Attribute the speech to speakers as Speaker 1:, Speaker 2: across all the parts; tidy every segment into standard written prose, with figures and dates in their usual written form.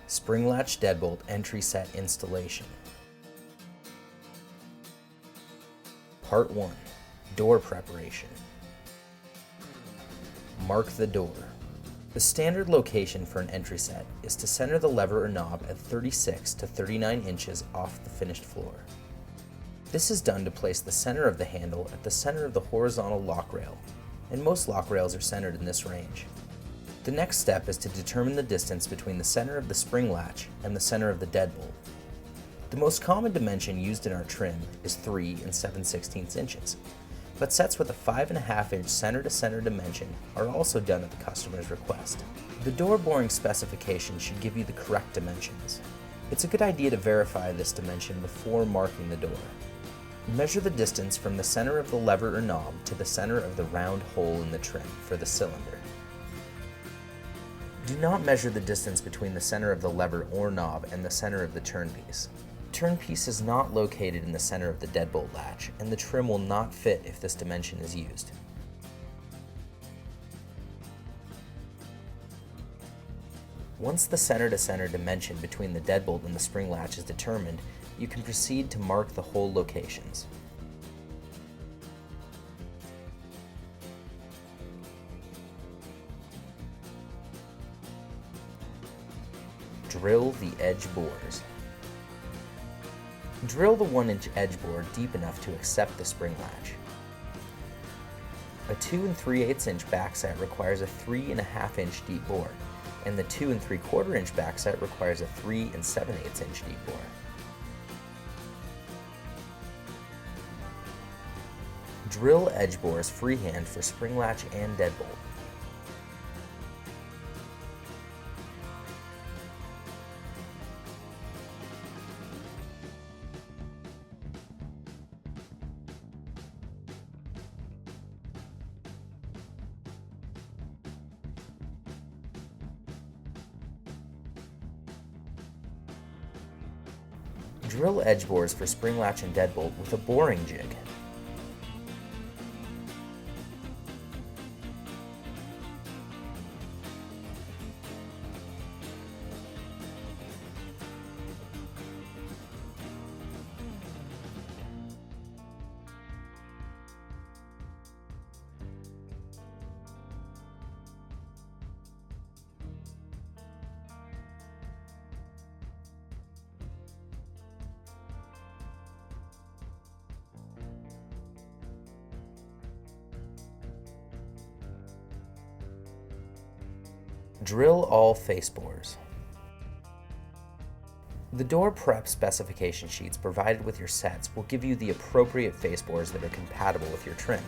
Speaker 1: Spring latch deadbolt entry set installation. Part 1. Door preparation. Mark the door. The standard location for an entry set is to center the lever or knob at 36 to 39 inches off the finished floor. This is done to place the center of the handle at the center of the horizontal lock rail, and most lock rails are centered in this range. The next step is to determine the distance between the center of the spring latch and the center of the deadbolt. The most common dimension used in our trim is 3 7/16 inches, but sets with a 5.5 inch center-to-center dimension are also done at the customer's request. The door boring specification should give you the correct dimensions. It's a good idea to verify this dimension before marking the door. Measure the distance from the center of the lever or knob to the center of the round hole in the trim for the cylinder. Do not measure the distance between the center of the lever or knob and the center of the turnpiece. Turnpiece is not located in the center of the deadbolt latch, and the trim will not fit if this dimension is used. Once the center-to-center dimension between the deadbolt and the spring latch is determined, you can proceed to mark the hole locations. Drill the edge bores. Drill the 1-inch edge bore deep enough to accept the spring latch. A 2 3/8 inch backset requires a 3.5 inch deep bore, and the 2 3/4 inch backset requires a 3 7/8 inch deep bore. Drill edge bores freehand for spring latch and deadbolt. Drill edge bores for spring latch and deadbolt with a boring jig. Drill all face bores. The door prep specification sheets provided with your sets will give you the appropriate face bores that are compatible with your trim.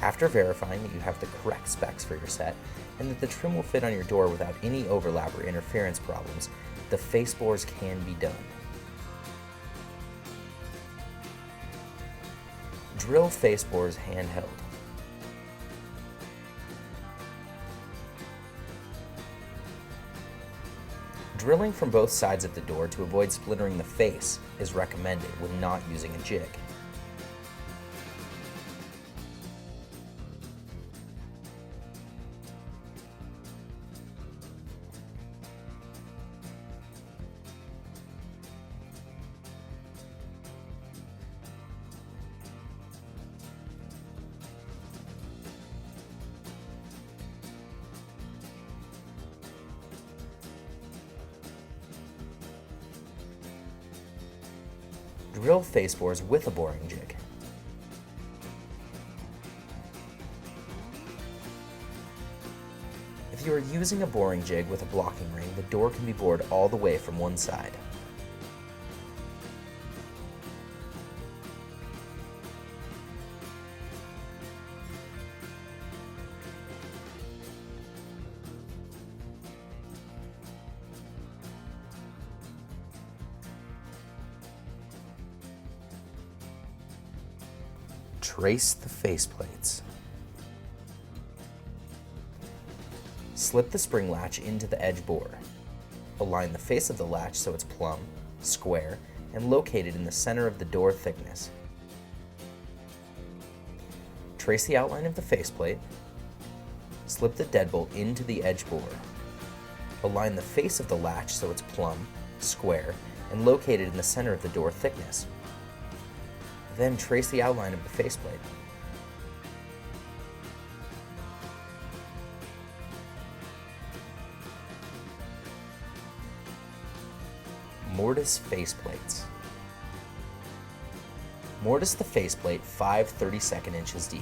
Speaker 1: After verifying that you have the correct specs for your set and that the trim will fit on your door without any overlap or interference problems, the face bores can be done. Drill face bores handheld. Drilling from both sides of the door to avoid splintering the face is recommended when not using a jig. Drill face bores with a boring jig. If you are using a boring jig with a blocking ring, the door can be bored all the way from one side. Trace the faceplates. Slip the spring latch into the edge bore. Align the face of the latch so it's plumb, square, and located in the center of the door thickness. Trace the outline of the faceplate. Slip the deadbolt into the edge bore. Align the face of the latch so it's plumb, square, and located in the center of the door thickness. Then trace the outline of the faceplate. Mortise faceplates. Mortise the faceplate 5 32nd inches deep.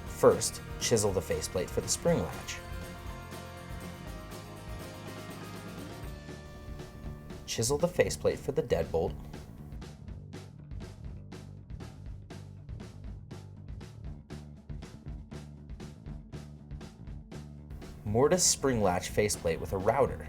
Speaker 1: First, chisel the faceplate for the spring latch. Chisel the faceplate for the deadbolt. Mortise spring latch faceplate with a router.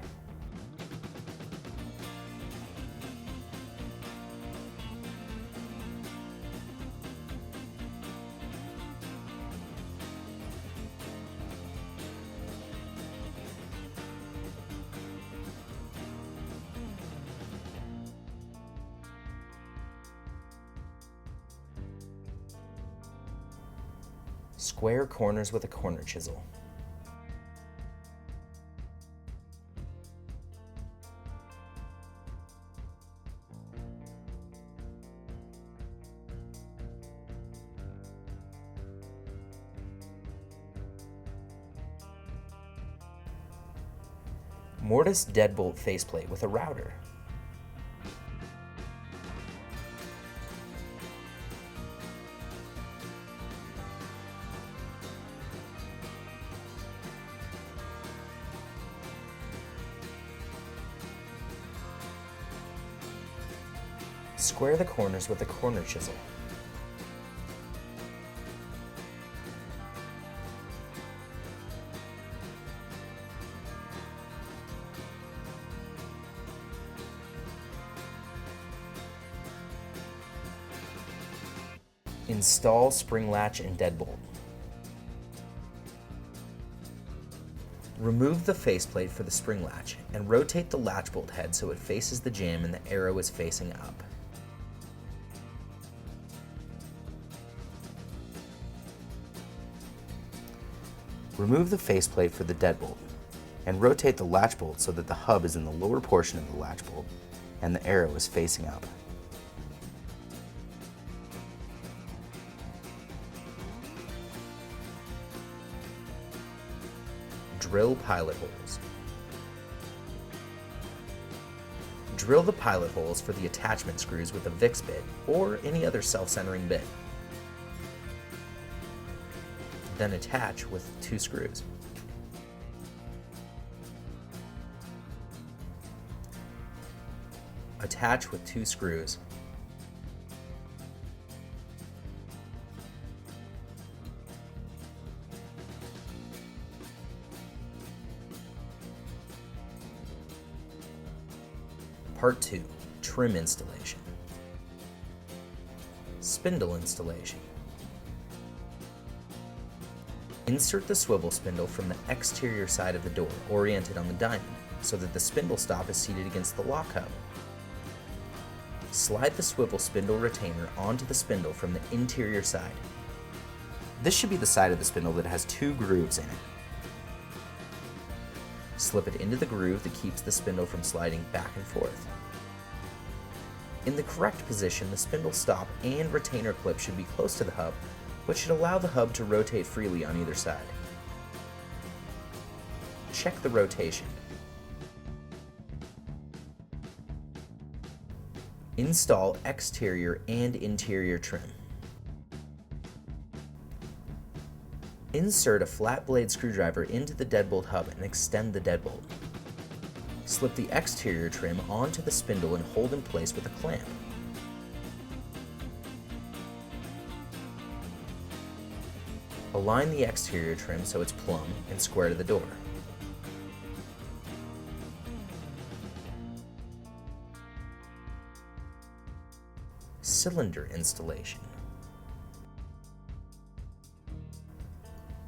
Speaker 1: Square corners with a corner chisel. Mortise deadbolt faceplate with a router. Square the corners with a corner chisel. Install spring latch and deadbolt. Remove the faceplate for the spring latch and rotate the latch bolt head so it faces the jamb and the arrow is facing up. Remove the faceplate for the deadbolt and rotate the latch bolt so that the hub is in the lower portion of the latch bolt and the arrow is facing up. Drill pilot holes. Drill the pilot holes for the attachment screws with a Vicks bit or any other self-centering bit. Then attach with 2 screws. Attach with 2 screws. Part 2. Trim installation. Spindle installation. Insert the swivel spindle from the exterior side of the door, oriented on the diamond, so that the spindle stop is seated against the lock hub. Slide the swivel spindle retainer onto the spindle from the interior side. This should be the side of the spindle that has 2 grooves in it. Slip it into the groove that keeps the spindle from sliding back and forth. In the correct position, the spindle stop and retainer clip should be close to the hub, but should allow the hub to rotate freely on either side. Check the rotation. Install exterior and interior trim. Insert a flat blade screwdriver into the deadbolt hub and extend the deadbolt. Slip the exterior trim onto the spindle and hold in place with a clamp. Align the exterior trim so it's plumb and square to the door. Cylinder installation.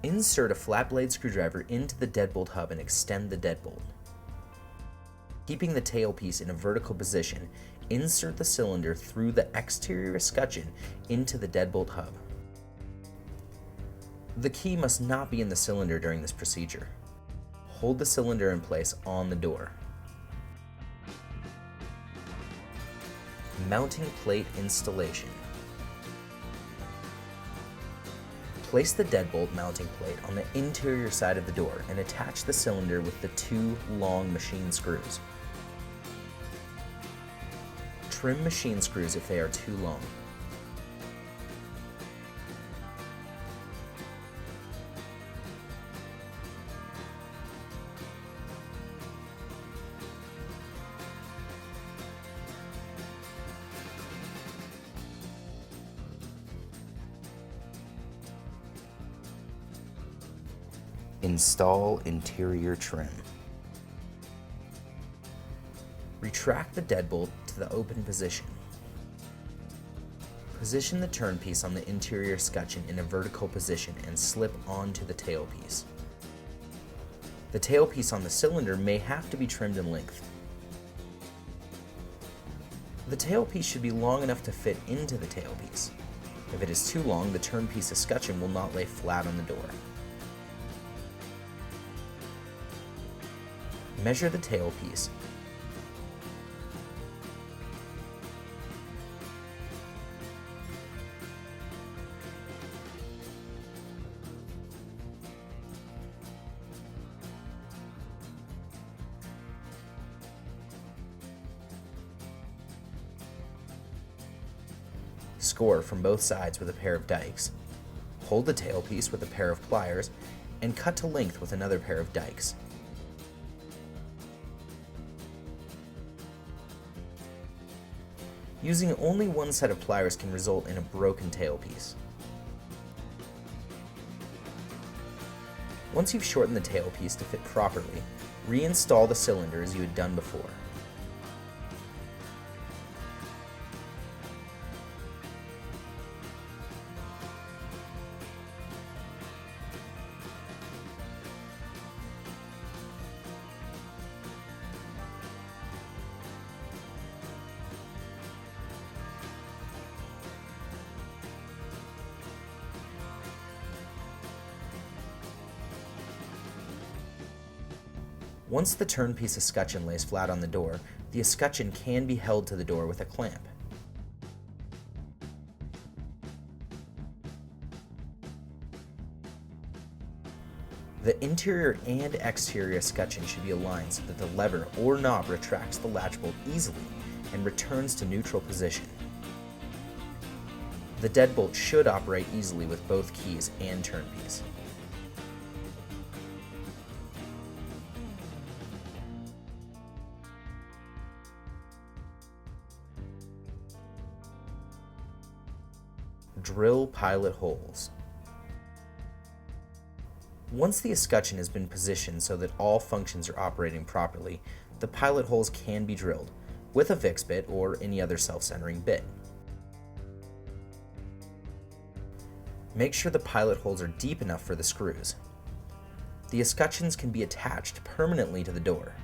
Speaker 1: Insert a flat blade screwdriver into the deadbolt hub and extend the deadbolt. Keeping the tailpiece in a vertical position, insert the cylinder through the exterior escutcheon into the deadbolt hub. The key must not be in the cylinder during this procedure. hold the cylinder in place on the door. Mounting plate installation. Place the deadbolt mounting plate on the interior side of the door and attach the cylinder with the 2 long machine screws. Trim machine screws if they are too long. Install interior trim. Retract the deadbolt to the open position. Position the turnpiece on the interior scutcheon in a vertical position and slip onto the tailpiece. The tailpiece on the cylinder may have to be trimmed in length. The tailpiece should be long enough to fit into the tailpiece. If it is too long, the turnpiece escutcheon will not lay flat on the door. Measure the tailpiece. Score from both sides with a pair of dikes. Hold the tailpiece with a pair of pliers and cut to length with another pair of dikes. Using only one set of pliers can result in a broken tailpiece. Once you've shortened the tailpiece to fit properly, reinstall the cylinder as you had done before. Once the turnpiece escutcheon lays flat on the door, the escutcheon can be held to the door with a clamp. The interior and exterior escutcheon should be aligned so that the lever or knob retracts the latch bolt easily and returns to neutral position. The deadbolt should operate easily with both keys and turnpiece. Drill pilot holes. Once the escutcheon has been positioned so that all functions are operating properly, the pilot holes can be drilled with a Vicks bit or any other self-centering bit. Make sure the pilot holes are deep enough for the screws. The escutcheons can be attached permanently to the door.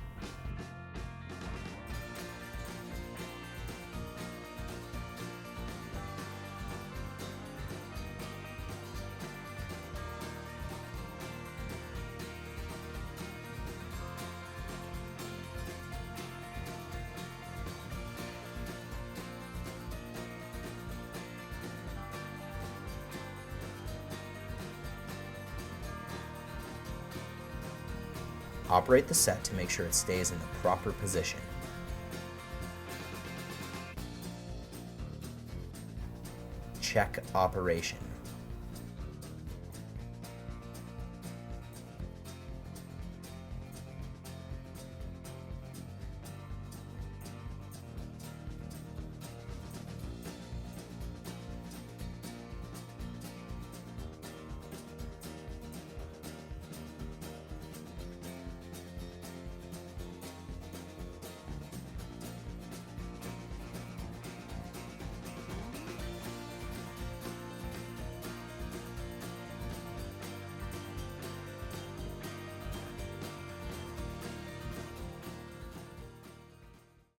Speaker 1: Operate the set to make sure it stays in the proper position. Check operation.